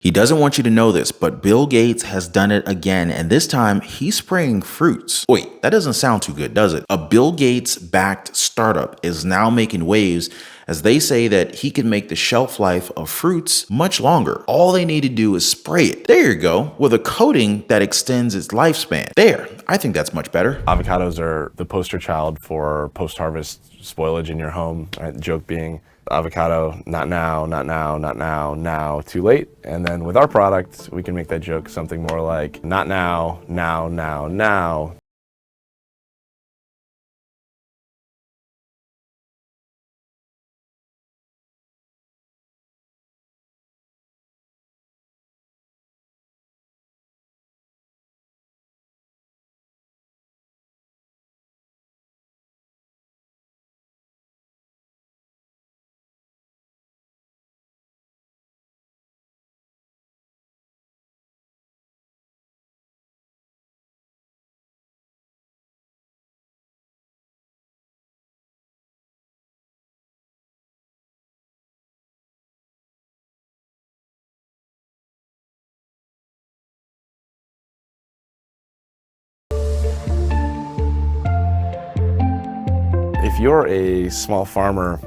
He doesn't want you to know this, but Bill Gates has done it again, and this time he's spraying fruits. Wait, that doesn't sound too good, does it? A Bill Gates-backed startup is now making waves as they say that he can make the shelf life of fruits much longer. All they need to do is spray it. There you go, with a coating that extends its lifespan. There, I think that's much better. Avocados are the poster child for post-harvest spoilage in your home, right? The joke being, avocado, not now, not now, not now, now, too late. And then with our product, we can make that joke something more like, not now, now, now, now. If you're a small farmer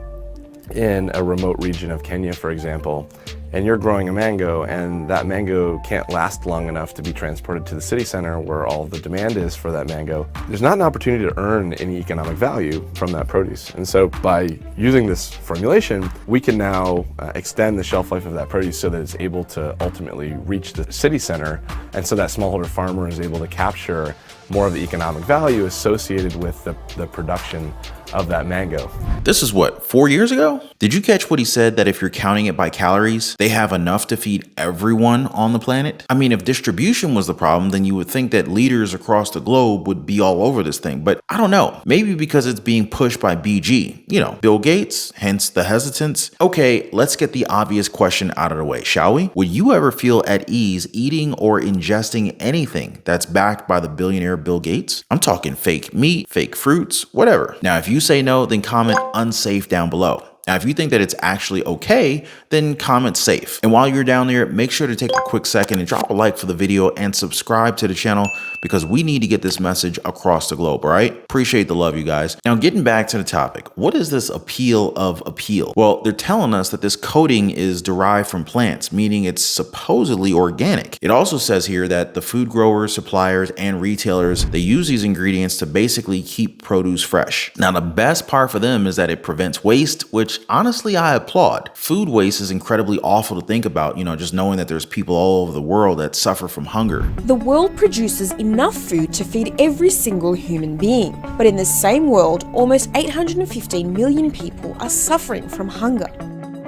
in a remote region of Kenya, for example, and you're growing a mango and that mango can't last long enough to be transported to the city center where all the demand is for that mango, there's not an opportunity to earn any economic value from that produce. And so by using this formulation, we can now extend the shelf life of that produce so that it's able to ultimately reach the city center. And so that smallholder farmer is able to capture more of the economic value associated with the production of that mango. This is what, 4 years ago? Did you catch what he said, that if you're counting it by calories, they have enough to feed everyone on the planet? I mean, if distribution was the problem, then you would think that leaders across the globe would be all over this thing. But I don't know, maybe because it's being pushed by BG, you know, Bill Gates, hence the hesitance. Okay, let's get the obvious question out of the way, shall we? Would you ever feel at ease eating or ingesting anything that's backed by the billionaire Bill Gates? I'm talking fake meat, fake fruits, whatever. Now, if you say no, then comment unsafe down below. Now, if you think that it's actually okay, then comment safe. And while you're down there, make sure to take a quick second and drop a like for the video and subscribe to the channel because we need to get this message across the globe, all right? Appreciate the love, you guys. Now, getting back to the topic, what is this appeal of Apeel? Well, they're telling us that this coating is derived from plants, meaning it's supposedly organic. It also says here that the food growers, suppliers, and retailers, they use these ingredients to basically keep produce fresh. Now, the best part for them is that it prevents waste, which honestly I applaud. Food waste is incredibly awful to think about, you know, just knowing that there's people all over the world that suffer from hunger. The world produces enough food to feed every single human being, but in the same world, almost 815 million people are suffering from hunger.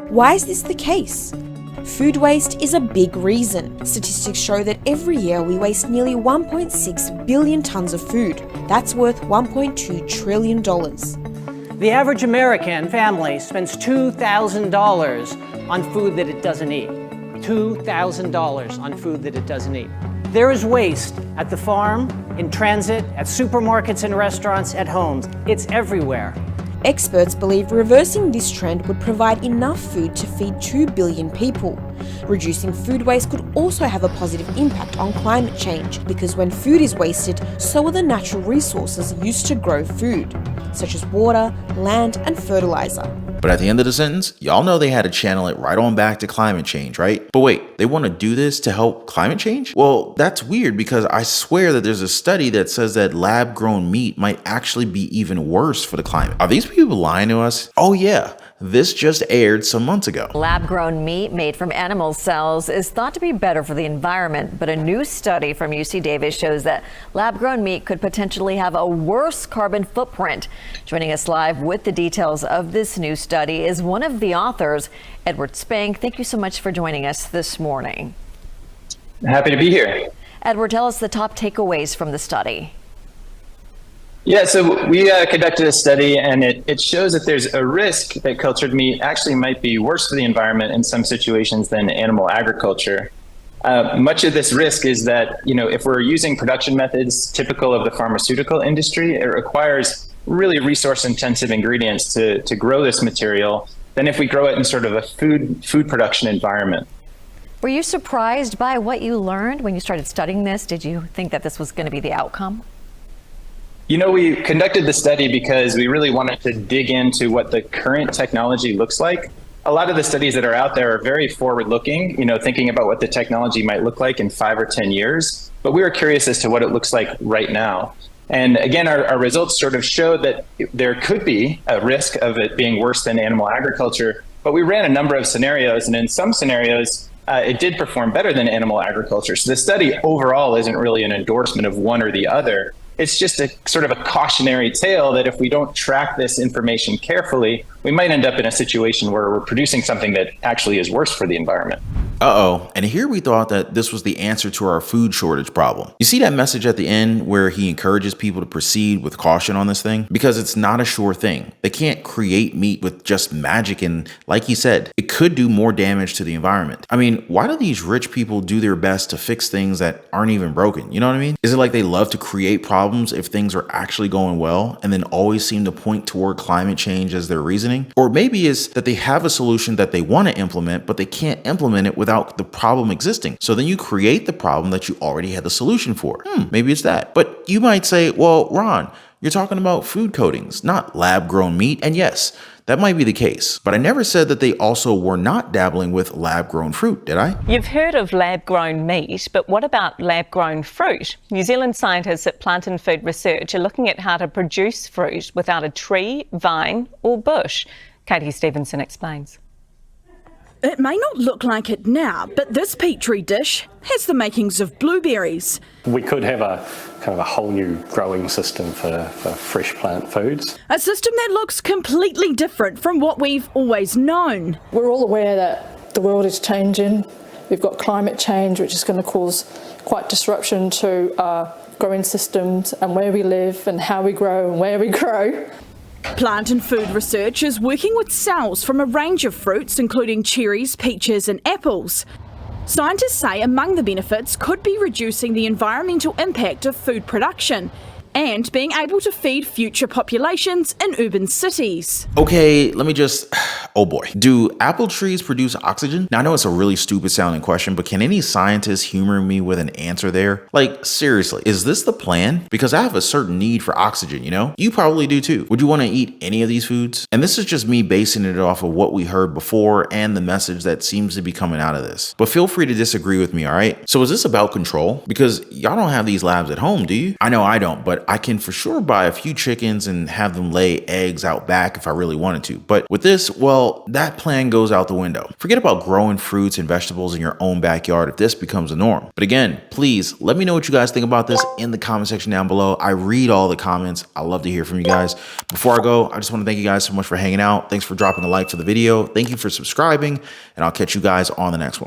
Why is this the case? Food waste is a big reason. Statistics show that every year we waste nearly 1.6 billion tons of food. That's worth $1.2 trillion. The average American family spends $2,000 on food that it doesn't eat. $2,000 on food that it doesn't eat. There is waste at the farm, in transit, at supermarkets and restaurants, at homes. It's everywhere. Experts believe reversing this trend would provide enough food to feed 2 billion people. Reducing food waste could also have a positive impact on climate change because when food is wasted, so are the natural resources used to grow food, such as water, land, and fertilizer. But at the end of the sentence, y'all know they had to channel it right on back to climate change, right? But wait, they want to do this to help climate change? Well, that's weird because I swear that there's a study that says that lab-grown meat might actually be even worse for the climate. Are these people lying to us? Oh yeah, this just aired some months ago. Lab-grown meat made from animal cells is thought to be better for the environment, but a new study from UC Davis shows that lab-grown meat could potentially have a worse carbon footprint. Joining us live with the details of this new study is one of the authors, Edward Spank. Thank you so much for joining us this morning. Happy to be here. Edward, tell us the top takeaways from the study. Yeah, so we conducted a study and it shows that there's a risk that cultured meat actually might be worse for the environment in some situations than animal agriculture. Much of this risk is that, you know, if we're using production methods typical of the pharmaceutical industry, it requires really resource-intensive ingredients to grow this material than if we grow it in sort of a food production environment. Were you surprised by what you learned when you started studying this? Did you think that this was going to be the outcome? You know, we conducted the study because we really wanted to dig into what the current technology looks like. A lot of the studies that are out there are very forward-looking, you know, thinking about what the technology might look like in 5 or 10 years. But we were curious as to what it looks like right now. And again, our results sort of showed that there could be a risk of it being worse than animal agriculture. But we ran a number of scenarios, and in some scenarios, it did perform better than animal agriculture. So the study overall isn't really an endorsement of one or the other. It's just a sort of a cautionary tale that if we don't track this information carefully, we might end up in a situation where we're producing something that actually is worse for the environment. Uh-oh, and here we thought that this was the answer to our food shortage problem. You see that message at the end where he encourages people to proceed with caution on this thing? Because it's not a sure thing. They can't create meat with just magic, and like he said, it could do more damage to the environment. I mean, why do these rich people do their best to fix things that aren't even broken? You know what I mean? Is it like they love to create problems if things are actually going well and then always seem to point toward climate change as their reasoning? Or maybe it's that they have a solution that they want to implement, but they can't implement it without the problem existing. So then you create the problem that you already had the solution for. Maybe it's that. But you might say, well, Ron, you're talking about food coatings, not lab-grown meat. And yes, that might be the case, but I never said that they also were not dabbling with lab-grown fruit, did I? You've heard of lab-grown meat, but what about lab-grown fruit? New Zealand scientists at Plant and Food Research are looking at how to produce fruit without a tree, vine or bush. Katie Stevenson explains. It may not look like it now, but this petri dish has the makings of blueberries. We could have a kind of a whole new growing system for fresh plant foods. A system that looks completely different from what we've always known. We're all aware that the world is changing. We've got climate change, which is going to cause quite disruption to our growing systems and where we live and how we grow and where we grow. Plant and Food Research is working with cells from a range of fruits, including cherries, peaches and apples. Scientists say among the benefits could be reducing the environmental impact of food production and being able to feed future populations in urban cities. Okay, let me just, oh boy. Do apple trees produce oxygen? Now I know it's a really stupid sounding question, but can any scientist humor me with an answer there? Like seriously, is this the plan? Because I have a certain need for oxygen, you know? You probably do too. Would you want to eat any of these foods? And this is just me basing it off of what we heard before and the message that seems to be coming out of this. But feel free to disagree with me, all right? So is this about control? Because y'all don't have these labs at home, do you? I know I don't, but I can for sure buy a few chickens and have them lay eggs out back if I really wanted to. But with this, well, that plan goes out the window. Forget about growing fruits and vegetables in your own backyard if this becomes the norm. But again, please let me know what you guys think about this in the comment section down below. I read all the comments. I love to hear from you guys. Before I go, I just want to thank you guys so much for hanging out. Thanks for dropping a like for the video. Thank you for subscribing, and I'll catch you guys on the next one.